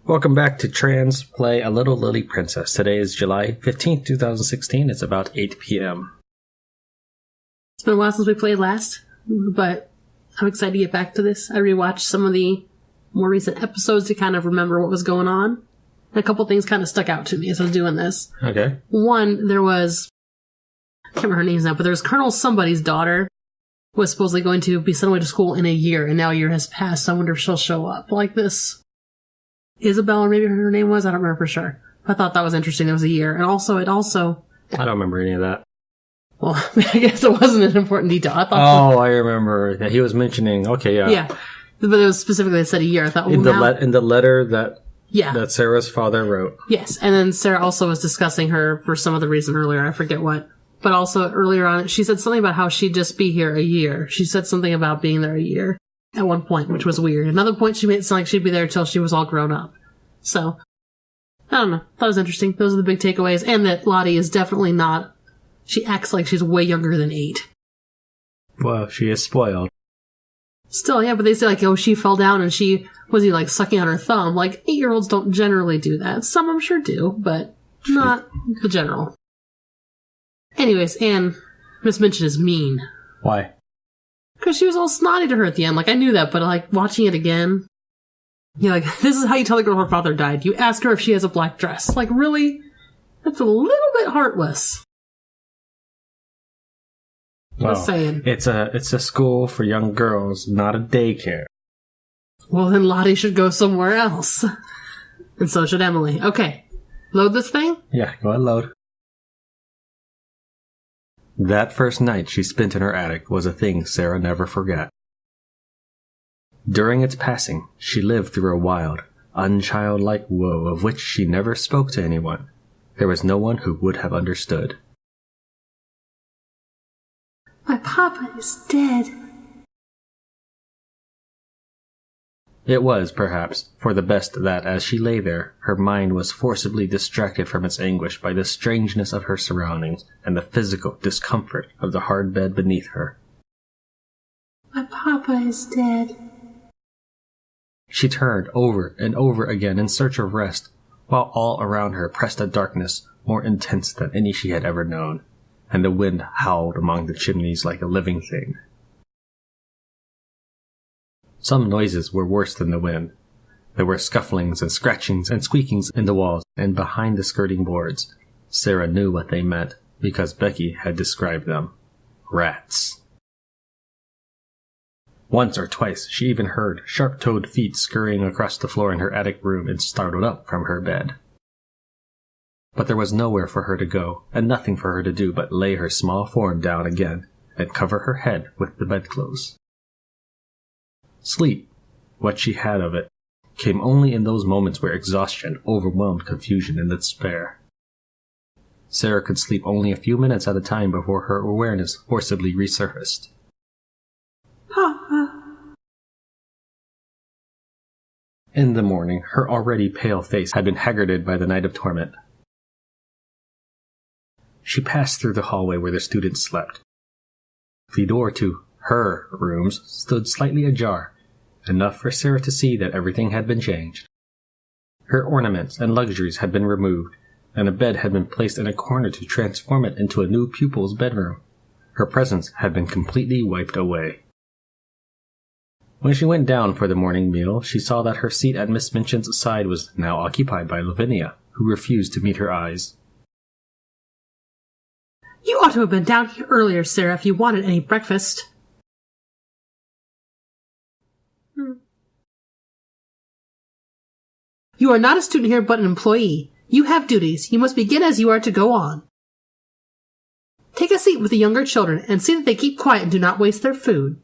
Welcome back to Tran's Play A Little Lily Princess. Today is July 15th, 2016. It's about 8 p.m. It's been a while since we played last, but I'm excited to get back to this. I rewatched some of the more recent episodes to kind of remember what was going on. And a couple things kind of stuck out to me as I was doing this. Okay. One, there was, I can't remember her name now, but there was Colonel somebody's daughter was supposedly going to be sent away to school in a year, and now a year has passed, so I wonder if she'll show up. Like this Isabel, or maybe her name was, I don't remember for sure. I thought that was interesting. It was a year. And also, I don't remember any of that. Well, I guess it wasn't an important detail. I remember that he was mentioning, okay, yeah. Yeah. But it was specifically, it said a year. I thought, in the letter that Sarah's father wrote. Yes. And then Sarah also was discussing her for some other reason earlier. I forget what. But also earlier on, she said something about how she'd just be here a year. She said something about being there a year at one point, which was weird. Another point, she made it sound like she'd be there until she was all grown up. So, I don't know. That was interesting. Those are the big takeaways. And that Lottie is definitely not... She acts like she's way younger than 8. Well, she is spoiled. Still, yeah, but they say, like, oh, she fell down and was he, like, sucking on her thumb? Like, 8-year-olds don't generally do that. Some I'm sure do, but not the general. Anyways, and Miss Minchin is mean. Why? Because she was all snotty to her at the end. Like, I knew that, but, like, watching it again... You're like, this is how you tell the girl her father died. You ask her if she has a black dress. Like, really? That's a little bit heartless. Well, just saying. It's a school for young girls, not a daycare. Well, then Lottie should go somewhere else. And so should Emily. Okay. Load this thing? Yeah, go ahead, load. That first night she spent in her attic was a thing Sarah never forgot. During its passing, she lived through a wild, unchildlike woe of which she never spoke to anyone. There was no one who would have understood. My papa is dead. It was, perhaps, for the best that, as she lay there, her mind was forcibly distracted from its anguish by the strangeness of her surroundings and the physical discomfort of the hard bed beneath her. My papa is dead. She turned over and over again in search of rest, while all around her pressed a darkness more intense than any she had ever known, and the wind howled among the chimneys like a living thing. Some noises were worse than the wind. There were scufflings and scratchings and squeakings in the walls and behind the skirting boards. Sarah knew what they meant, because Becky had described them. Rats. Once or twice she even heard sharp-toed feet scurrying across the floor in her attic room and startled up from her bed. But there was nowhere for her to go, and nothing for her to do but lay her small form down again and cover her head with the bedclothes. Sleep, what she had of it, came only in those moments where exhaustion overwhelmed confusion and despair. Sarah could sleep only a few minutes at a time before her awareness forcibly resurfaced. In the morning, her already pale face had been haggarded by the night of torment. She passed through the hallway where the students slept. The door to her rooms stood slightly ajar, enough for Sarah to see that everything had been changed. Her ornaments and luxuries had been removed, and a bed had been placed in a corner to transform it into a new pupil's bedroom. Her presence had been completely wiped away. When she went down for the morning meal, she saw that her seat at Miss Minchin's side was now occupied by Lavinia, who refused to meet her eyes. You ought to have been down here earlier, Sarah, if you wanted any breakfast. You are not a student here, but an employee. You have duties. You must begin as you are to go on. Take a seat with the younger children, and see that they keep quiet and do not waste their food.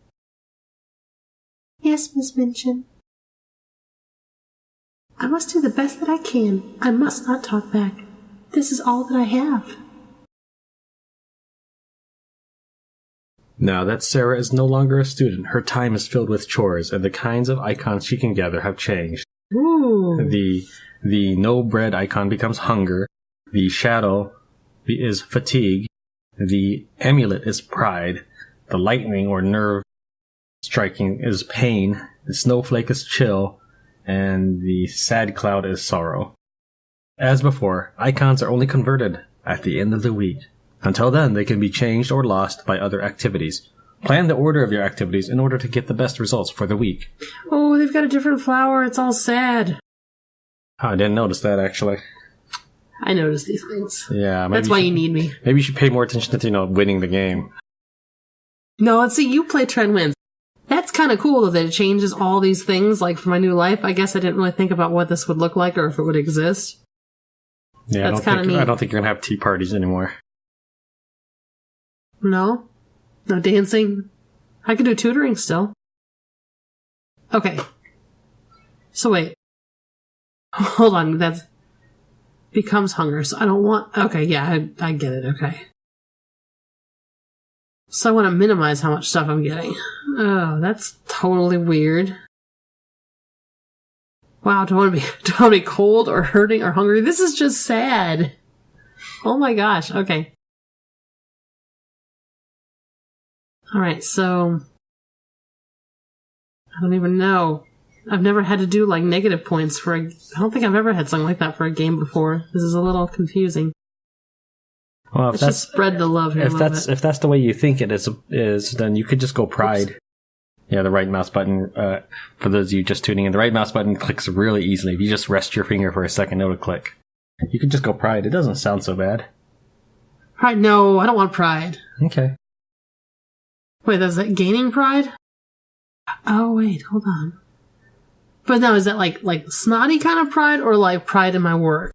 Yes, Miss Minchin. I must do the best that I can. I must not talk back. This is all that I have. Now that Sarah is no longer a student, her time is filled with chores, and the kinds of icons she can gather have changed. Ooh. The no bread icon becomes hunger. The shadow is fatigue. The amulet is pride. The lightning or nerve striking is pain. The snowflake is chill. and the sad cloud is sorrow. As before, icons are only converted at the end of the week. Until then, they can be changed or lost by other activities. Plan the order of your activities in order to get the best results for the week. Oh, they've got a different flower. It's all sad. Oh, I didn't notice that, actually. I notice these things. Yeah, maybe that's why you need me. Maybe you should pay more attention to, winning the game. No, let's see. You play Tran Wins. That's kind of cool, though, that it changes all these things, like, for my new life. I guess I didn't really think about what this would look like or if it would exist. Yeah, that's kind of neat. I don't think you're going to have tea parties anymore. No? No dancing? I can do tutoring still. Okay. So wait. Hold on, that's... Becomes hunger, so I don't want... Okay, yeah, I get it, okay. So I want to minimize how much stuff I'm getting. Oh, that's totally weird. Wow, do I want to be cold or hurting or hungry? This is just sad. Oh my gosh, okay. Alright, so... I don't even know. I've never had to do, like, negative points for a... I don't think I've ever had something like that for a game before. This is a little confusing. Well, Let's just spread the love here if that's the way you think it is, then you could just go pride. Oops. Yeah, the right mouse button, for those of you just tuning in, the right mouse button clicks really easily. If you just rest your finger for a second, it'll click. You could just go pride. It doesn't sound so bad. Pride? No, I don't want pride. Okay. Wait, is that gaining pride? Oh, wait, hold on. But now, is that like snotty kind of pride or like pride in my work?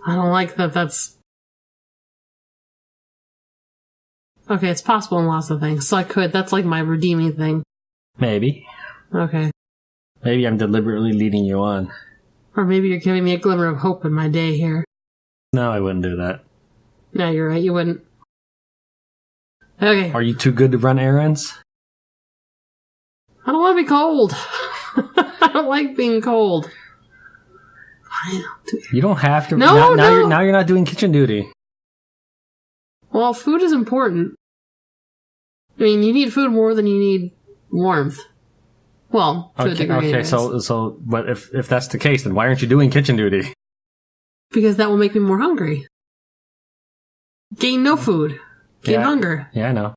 I don't like that that's... Okay, it's possible in lots of things, so I could. That's like my redeeming thing. Maybe. Okay. Maybe I'm deliberately leading you on. Or maybe you're giving me a glimmer of hope in my day here. No, I wouldn't do that. No, you're right, you wouldn't. Okay. Are you too good to run errands? I don't want to be cold. I don't like being cold. You don't have to. No, now you're not doing kitchen duty. Well, food is important. I mean, you need food more than you need warmth. Well, to a degree. Okay, so, but if that's the case, then why aren't you doing kitchen duty? Because that will make me more hungry. Gain no food. Gain hunger. Yeah, I know.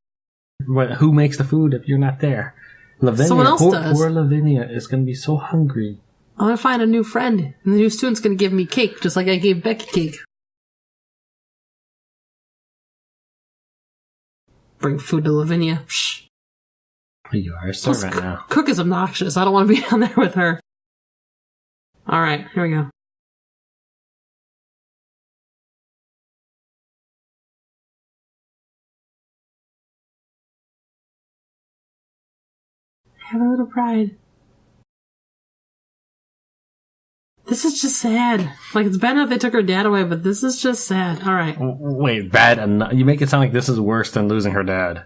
But who makes the food if you're not there? Lavinia, someone else does. Poor Lavinia is going to be so hungry. I'm going to find a new friend, and the new student's going to give me cake, just like I gave Becky cake. Bring food to Lavinia. Psh. You are a servant now. Cook is obnoxious. I don't want to be down there with her. Alright, here we go. Have a little pride. This is just sad. Like, it's bad enough they took her dad away, but this is just sad. Alright. Wait, bad enough? You make it sound like this is worse than losing her dad.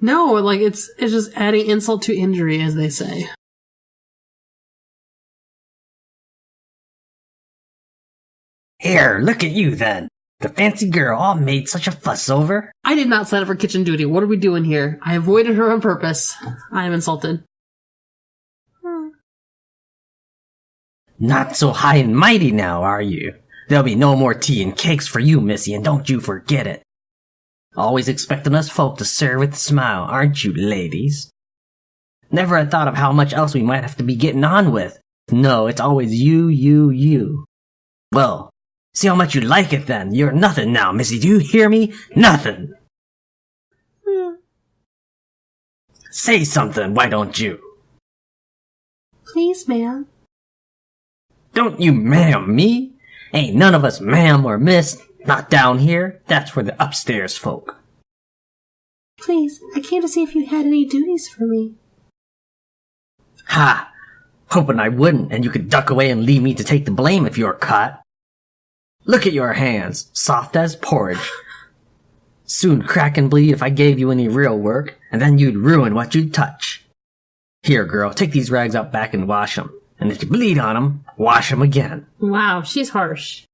No, like, it's just adding insult to injury, as they say. Here, look at you then. The fancy girl all made such a fuss over. I did not sign up for kitchen duty. What are we doing here? I avoided her on purpose. I am insulted. Not so high and mighty now, are you? There'll be no more tea and cakes for you, missy, and don't you forget it. Always expecting us folk to serve with a smile, aren't you, ladies? Never a thought of how much else we might have to be getting on with. No, it's always you. Well, see how much you like it then. You're nothing now, missy, do you hear me? Nothing. Say something, why don't you? Please, ma'am. Don't you ma'am me? Ain't none of us ma'am or miss. Not down here. That's for the upstairs folk. Please, I came to see if you had any duties for me. Ha! Hoping I wouldn't, and you could duck away and leave me to take the blame if you're caught. Look at your hands, soft as porridge. Soon crack and bleed if I gave you any real work, and then you'd ruin what you'd touch. Here, girl, take these rags out back and wash 'em. And if you bleed on 'em, wash 'em again. Wow, she's harsh.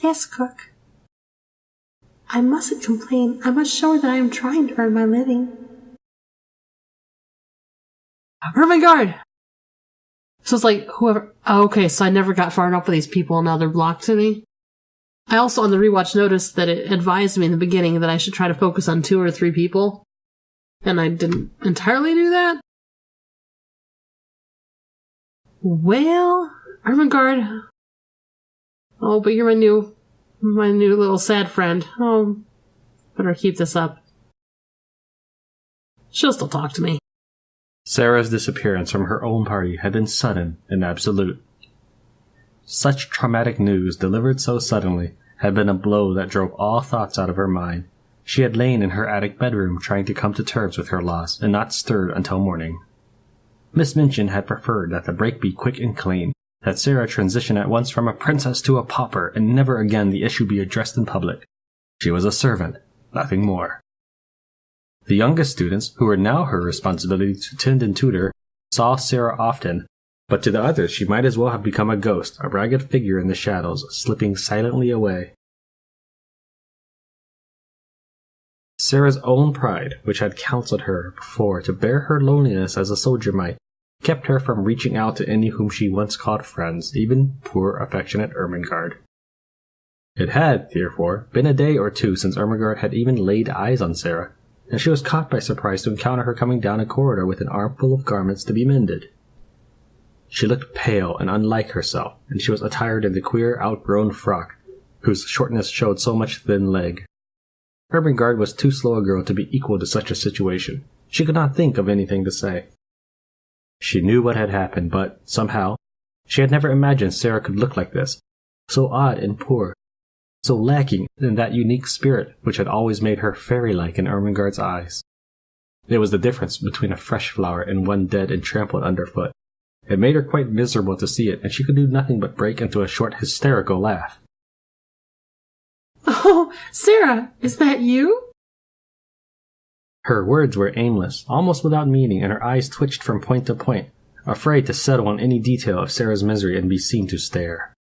Yes, cook. I mustn't complain. I must show her that I am trying to earn my living. Ermengarde! So it's like, whoever... Oh, okay, so I never got far enough with these people, and now they're blocked to me. I also, on the rewatch, noticed that it advised me in the beginning that I should try to focus on 2 or 3 people. And I didn't entirely do that. Well, Ermengarde. Oh, but you're my new little sad friend. Oh, better keep this up. She'll still talk to me. Sarah's disappearance from her own party had been sudden and absolute. Such traumatic news, delivered so suddenly, had been a blow that drove all thoughts out of her mind. She had lain in her attic bedroom trying to come to terms with her loss, and not stirred until morning. Miss Minchin had preferred that the break be quick and clean, that Sarah transition at once from a princess to a pauper, and never again the issue be addressed in public. She was a servant, nothing more. The youngest students, who were now her responsibility to tend and tutor, saw Sarah often, but to the others she might as well have become a ghost, a ragged figure in the shadows, slipping silently away. Sarah's own pride, which had counseled her before to bear her loneliness as a soldier might, kept her from reaching out to any whom she once called friends, even poor affectionate Ermengarde. It had, therefore, been a day or 2 since Ermengarde had even laid eyes on Sarah, and she was caught by surprise to encounter her coming down a corridor with an armful of garments to be mended. She looked pale and unlike herself, and she was attired in the queer, outgrown frock, whose shortness showed so much thin leg. Ermengarde was too slow a girl to be equal to such a situation. She could not think of anything to say. She knew what had happened, but, somehow, she had never imagined Sarah could look like this, so odd and poor, so lacking in that unique spirit which had always made her fairy-like in Ermengarde's eyes. It was the difference between a fresh flower and one dead and trampled underfoot. It made her quite miserable to see it, and she could do nothing but break into a short, hysterical laugh. Oh, Sarah, is that you? Her words were aimless, almost without meaning, and her eyes twitched from point to point, afraid to settle on any detail of Sarah's misery and be seen to stare.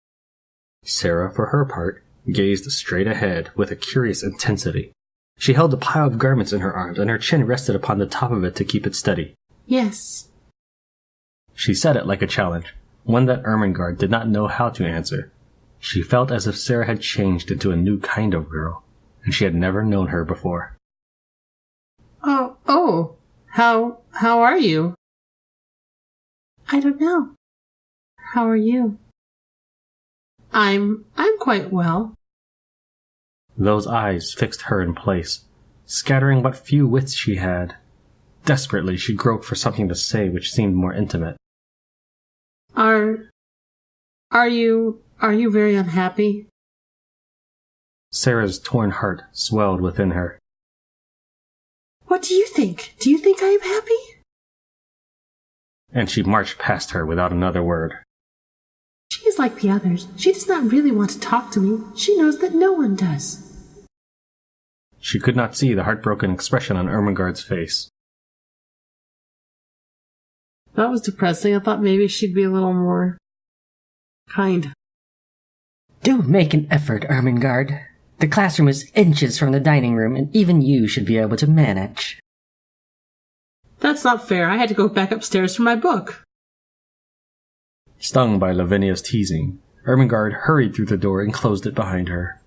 Sarah, for her part, gazed straight ahead with a curious intensity. She held a pile of garments in her arms, and her chin rested upon the top of it to keep it steady. Yes. She said it like a challenge, one that Ermengarde did not know how to answer. She felt as if Sarah had changed into a new kind of girl, and she had never known her before. Oh, how are you? I don't know. How are you? I'm quite well. Those eyes fixed her in place, scattering what few wits she had. Desperately, she groped for something to say which seemed more intimate. Are you very unhappy? Sarah's torn heart swelled within her. What do you think? Do you think I am happy? And she marched past her without another word. She is like the others. She does not really want to talk to me. She knows that no one does. She could not see the heartbroken expression on Ermengarde's face. That was depressing. I thought maybe she'd be a little more kind. Do make an effort, Ermengarde. The classroom is inches from the dining room, and even you should be able to manage. That's not fair. I had to go back upstairs for my book. Stung by Lavinia's teasing, Ermengarde hurried through the door and closed it behind her.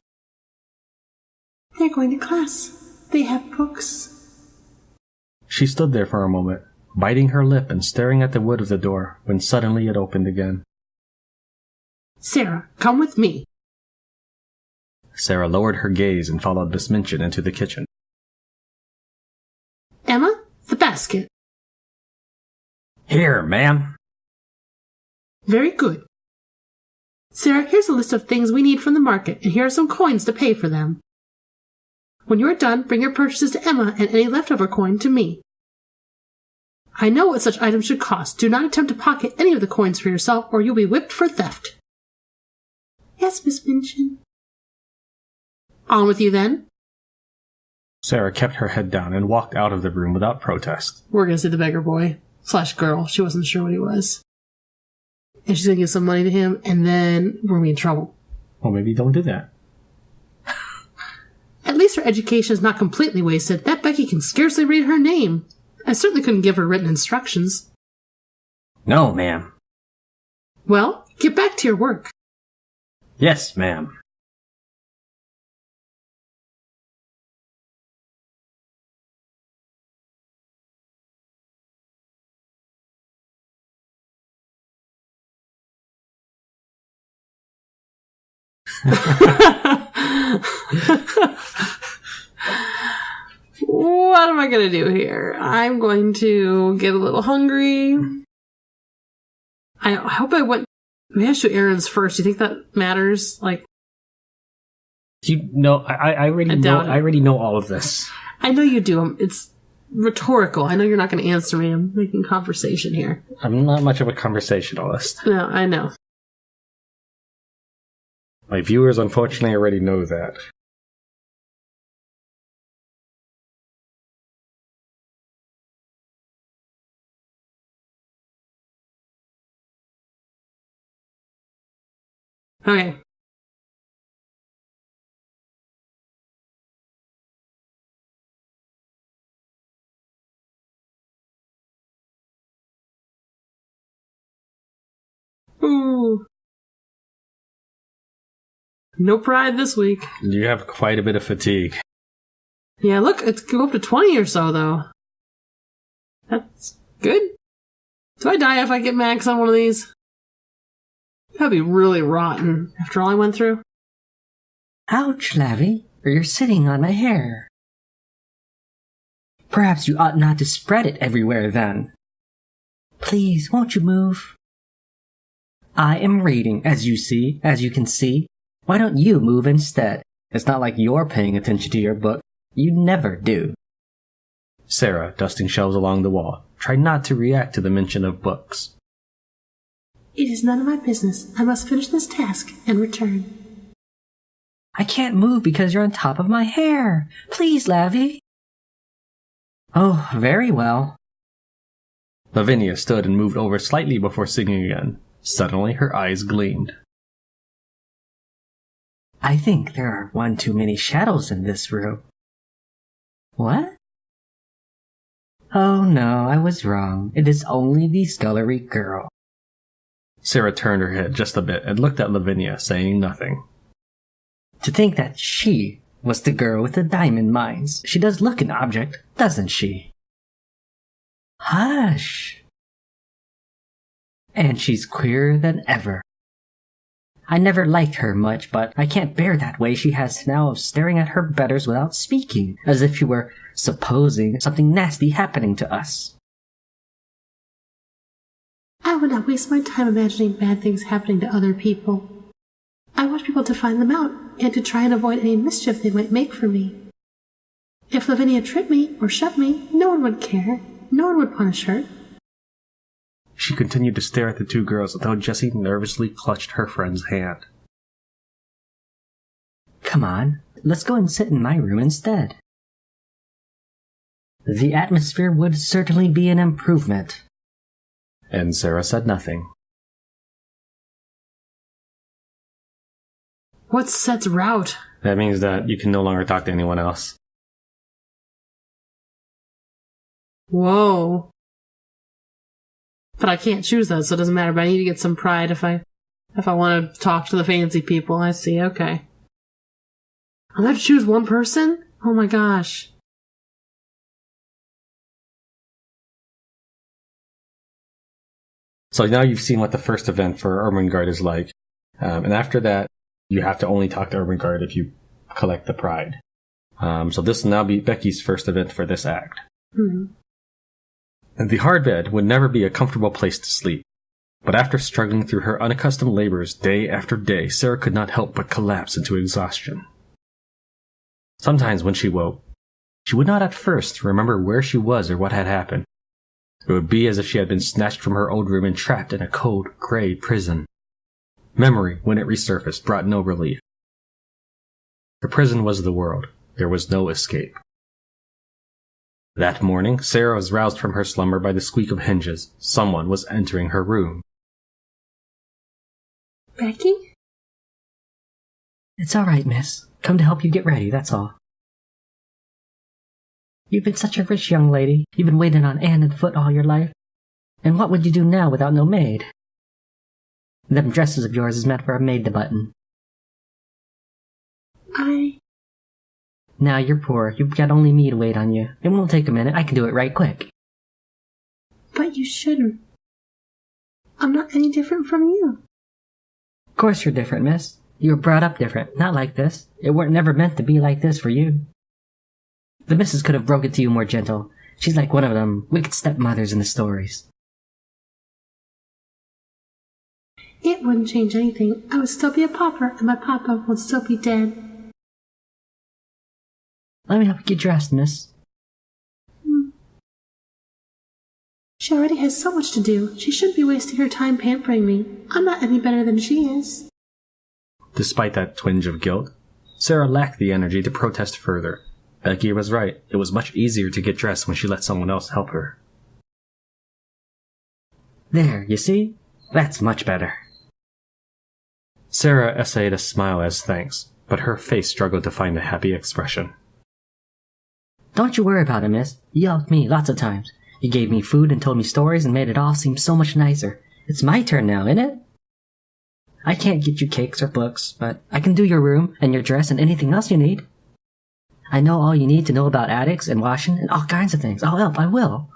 They're going to class. They have books. She stood there for a moment, biting her lip and staring at the wood of the door, when suddenly it opened again. Sarah, come with me. Sarah lowered her gaze and followed Miss Minchin into the kitchen. Emma, the basket. Here, ma'am. Very good. Sarah, here's a list of things we need from the market, and here are some coins to pay for them. When you are done, bring your purchases to Emma and any leftover coin to me. I know what such items should cost. Do not attempt to pocket any of the coins for yourself, or you'll be whipped for theft. Yes, Miss Minchin. On with you, then. Sarah kept her head down and walked out of the room without protest. We're going to see the beggar boy / girl. She wasn't sure what he was. And she's going to give some money to him, and then we're going to be in trouble. Well, maybe don't do that. At least her education is not completely wasted. That Becky can scarcely read her name. I certainly couldn't give her written instructions. No, ma'am. Well, get back to your work. Yes, ma'am. What am I going to do here? I'm going to get a little hungry. I hope I went... Maybe I should do errands first. Do you think that matters? Like, You know, I already know all of this. I know you do. It's rhetorical. I know you're not going to answer me. I'm making conversation here. I'm not much of a conversationalist. No, I know. My viewers unfortunately already know that. Okay. Ooh. No pride this week. You have quite a bit of fatigue. Yeah, look, it's go up to 20 or so, though. That's good. Do I die if I get max on one of these? That'd be really rotten after all I went through. Ouch, Lavi, or you're sitting on my hair. Perhaps you ought not to spread it everywhere then. Please, won't you move? I am reading, as you can see. Why don't you move instead? It's not like you're paying attention to your book. You never do. Sarah, dusting shelves along the wall, tried not to react to the mention of books. It is none of my business. I must finish this task and return. I can't move because you're on top of my hair. Please, Lavi. Oh, very well. Lavinia stood and moved over slightly before singing again. Suddenly, her eyes gleamed. I think there are one too many shadows in this room. What? Oh no, I was wrong. It is only the scullery girl. Sarah turned her head just a bit and looked at Lavinia, saying nothing. To think that she was the girl with the diamond mines. She does look an object, doesn't she? Hush! And she's queerer than ever. I never liked her much, but I can't bear that way she has now of staring at her betters without speaking, as if she were supposing something nasty happening to us. I would not waste my time imagining bad things happening to other people. I want people to find them out, and to try and avoid any mischief they might make for me. If Lavinia tripped me or shoved me, no one would care. No one would punish her. She continued to stare at the two girls until Jessie nervously clutched her friend's hand. Come on, let's go and sit in my room instead. The atmosphere would certainly be an improvement. And Sarah said nothing. What's Set's route? That means that you can no longer talk to anyone else. Whoa. But I can't choose that, so it doesn't matter. But I need to get some pride if I want to talk to the fancy people. I see, okay. I'm gonna have to choose one person? Oh my gosh. So now you've seen what the first event for Ermengarde is like. And after that, you have to only talk to Ermengarde if you collect the pride. So this will now be Becky's first event for this act. Mm-hmm. And the hard bed would never be a comfortable place to sleep. But after struggling through her unaccustomed labors day after day, Sarah could not help but collapse into exhaustion. Sometimes when she woke, she would not at first remember where she was or what had happened. It would be as if she had been snatched from her old room and trapped in a cold, gray prison. Memory, when it resurfaced, brought no relief. The prison was the world. There was no escape. That morning, Sarah was roused from her slumber by the squeak of hinges. Someone was entering her room. Becky? It's all right, miss. Come to help you get ready, that's all. You've been such a rich young lady. You've been waiting on hand and foot all your life. And what would you do now without no maid? Them dresses of yours is meant for a maid to button. Now you're poor. You've got only me to wait on you. It won't take a minute. I can do it right quick. But you shouldn't. I'm not any different from you. Of course you're different, miss. You were brought up different. Not like this. It weren't never meant to be like this for you. The missus could have broke it to you more gentle. She's like one of them wicked stepmothers in the stories. It wouldn't change anything. I would still be a pauper, and my papa would still be dead. Let me help you get dressed, miss. She already has so much to do. She shouldn't be wasting her time pampering me. I'm not any better than she is. Despite that twinge of guilt, Sarah lacked the energy to protest further. Becky was right. It was much easier to get dressed when she let someone else help her. There, you see? That's much better. Sarah essayed a smile as thanks, but her face struggled to find a happy expression. Don't you worry about it, miss. You helped me lots of times. You gave me food and told me stories and made it all seem so much nicer. It's my turn now, isn't it? I can't get you cakes or books, but I can do your room and your dress and anything else you need. I know all you need to know about attics and washing and all kinds of things. I'll help, I will.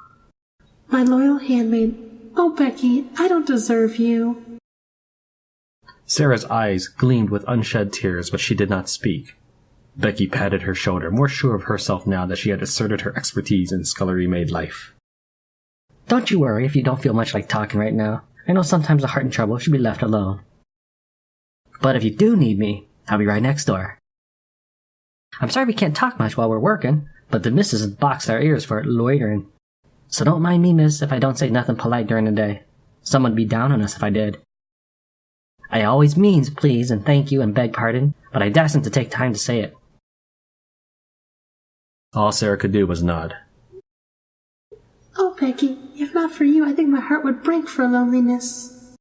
My loyal handmaid. Oh, Becky, I don't deserve you. Sarah's eyes gleamed with unshed tears, but she did not speak. Becky patted her shoulder, more sure of herself now that she had asserted her expertise in scullery-maid life. Don't you worry if you don't feel much like talking right now. I know sometimes a heart in trouble should be left alone. But if you do need me, I'll be right next door. I'm sorry we can't talk much while we're working, but the missus has boxed our ears for loitering. So don't mind me, miss, if I don't say nothing polite during the day. Someone'd be down on us if I did. I always means please and thank you and beg pardon, but I dasn't to take time to say it. All Sarah could do was nod. Oh, Becky, if not for you, I think my heart would break for loneliness.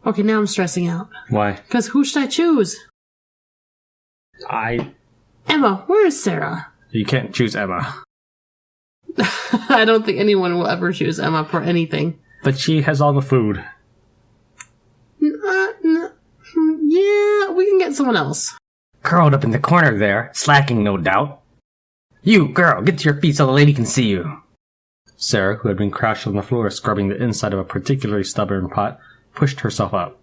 Okay, now I'm stressing out. Why? Because who should I choose? Emma, where is Sarah? You can't choose Emma. I don't think anyone will ever choose Emma for anything. But she has all the food. Yeah, we can get someone else. Curled up in the corner there, slacking no doubt. You, girl, get to your feet so the lady can see you. Sarah, who had been crouched on the floor scrubbing the inside of a particularly stubborn pot, pushed herself up.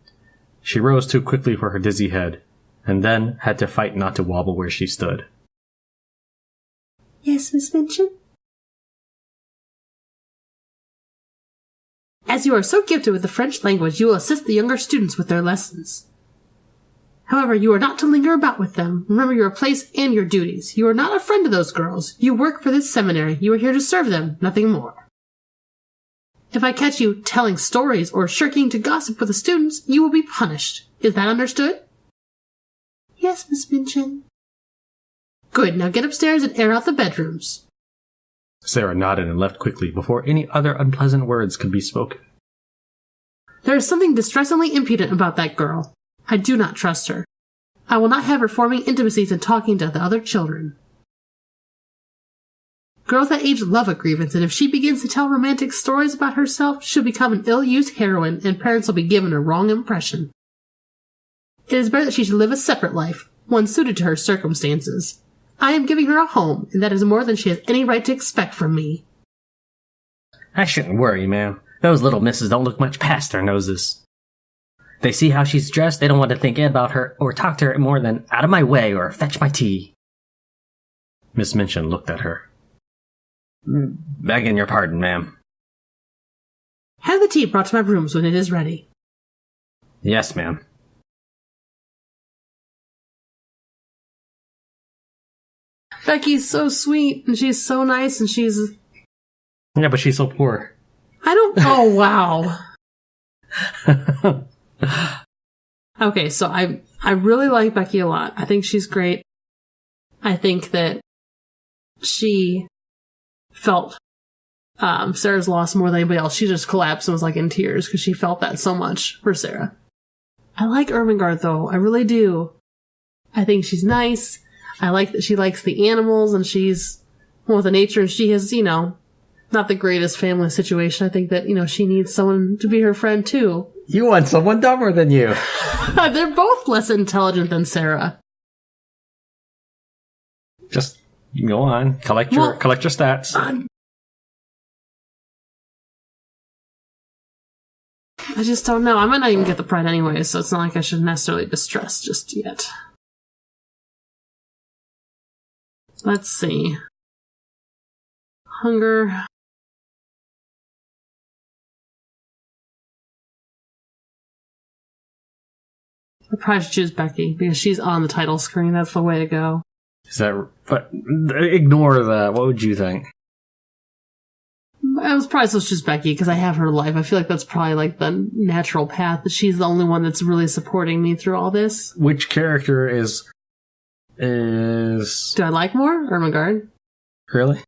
She rose too quickly for her dizzy head, and then had to fight not to wobble where she stood. Yes, Miss Minchin? As you are so gifted with the French language, you will assist the younger students with their lessons. However, you are not to linger about with them. Remember your place and your duties. You are not a friend of those girls. You work for this seminary. You are here to serve them, nothing more. If I catch you telling stories or shirking to gossip with the students, you will be punished. Is that understood? Yes, Miss Minchin. Good, now get upstairs and air out the bedrooms. Sarah nodded and left quickly before any other unpleasant words could be spoken. There is something distressingly impudent about that girl. I do not trust her. I will not have her forming intimacies and talking to the other children. Girls that age love a grievance, and if she begins to tell romantic stories about herself, she'll become an ill-used heroine, and parents will be given a wrong impression. It is better that she should live a separate life, one suited to her circumstances. I am giving her a home, and that is more than she has any right to expect from me. I shouldn't worry, ma'am. Those little misses don't look much past their noses. They see how she's dressed, they don't want to think about her or talk to her more than out of my way or fetch my tea. Miss Minchin looked at her. Begging your pardon, ma'am. Have the tea brought to my rooms when it is ready. Yes, ma'am. Becky's so sweet, and she's so nice, and she's... Yeah, but she's so poor. I don't... Oh, wow. Okay, so I really like Becky a lot. I think she's great. I think that she felt Sarah's loss more than anybody else. She just collapsed and was like in tears because she felt that so much for Sarah. I like Ermengarde, though. I really do. I think she's nice. I like that she likes the animals and she's, well, the nature, and she has, the not the greatest family situation. I think that, she needs someone to be her friend, too. You want someone dumber than you. They're both less intelligent than Sarah. Just go on. Collect your stats. I just don't know. I might not even get the pride anyway, so it's not like I should necessarily be stressed just yet. Let's see. Hunger. I probably should choose Becky, because she's on the title screen. That's the way to go. But ignore that. What would you think? I was probably supposed to choose Becky, because I have her life. I feel like that's probably like the natural path, that she's the only one that's really supporting me through all this. Which character is... Do I like more? Ermengarde? Really?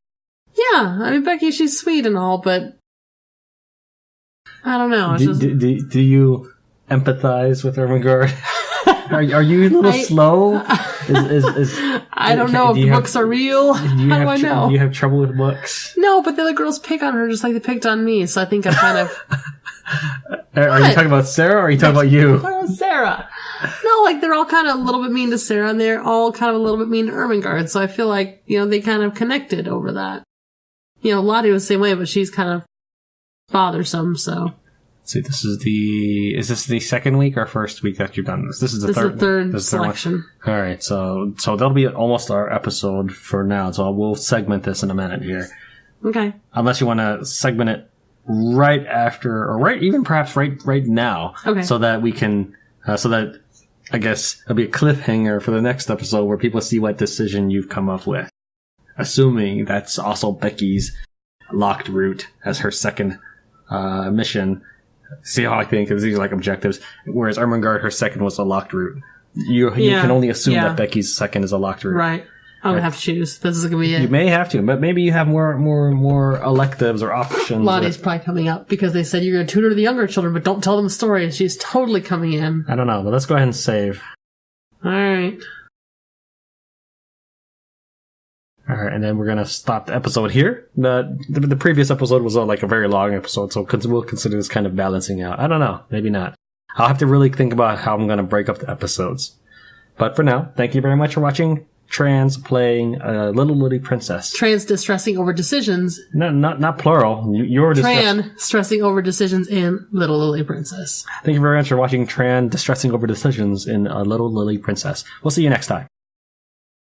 Yeah, I mean, Becky, she's sweet and all, but... I don't know. Do you empathize with Ermengarde? Are you a little slow? I don't know if the books are real. How do I know? Do you have trouble with books? No, but the other girls pick on her just like they picked on me, so I think I'm kind of... Are you talking about Sarah, or are you talking about you? I'm talking about Sarah. No, like, they're all kind of a little bit mean to Sarah, and they're all kind of a little bit mean to Ermengarde, so I feel like, they kind of connected over that. Lottie was the same way, but she's kind of bothersome, so... See, is this the second week or first week that you've done this? This is the third selection. All right, so that'll be almost our episode for now. So we'll segment this in a minute here. Okay. Unless you want to segment it right after, or even perhaps right now. Okay. So that we can, so that I guess it'll be a cliffhanger for the next episode where people see what decision you've come up with. Assuming that's also Becky's locked route as her second mission. See how I think, because these are like objectives. Whereas Ermengarde, her second was a locked route. You can only assume that Becky's second is a locked route. Right. I'm going to have to choose. This is going to be it. You may have to, but maybe you have more electives or options. Lottie's probably coming up, because they said you're going to tutor the younger children, but don't tell them a story, and she's totally coming in. I don't know, but let's go ahead and save. Alright. Alright, and then we're going to stop the episode here. The previous episode was like a very long episode, so we'll consider this kind of balancing out. I don't know, maybe not. I'll have to really think about how I'm going to break up the episodes. But for now, thank you very much for watching Tran's playing Little Lily Princess. Tran's distressing over decisions. No, not plural. You're Tran stressing over decisions in Little Lily Princess. Thank you very much for watching Tran distressing over decisions in Little Lily Princess. We'll see you next time.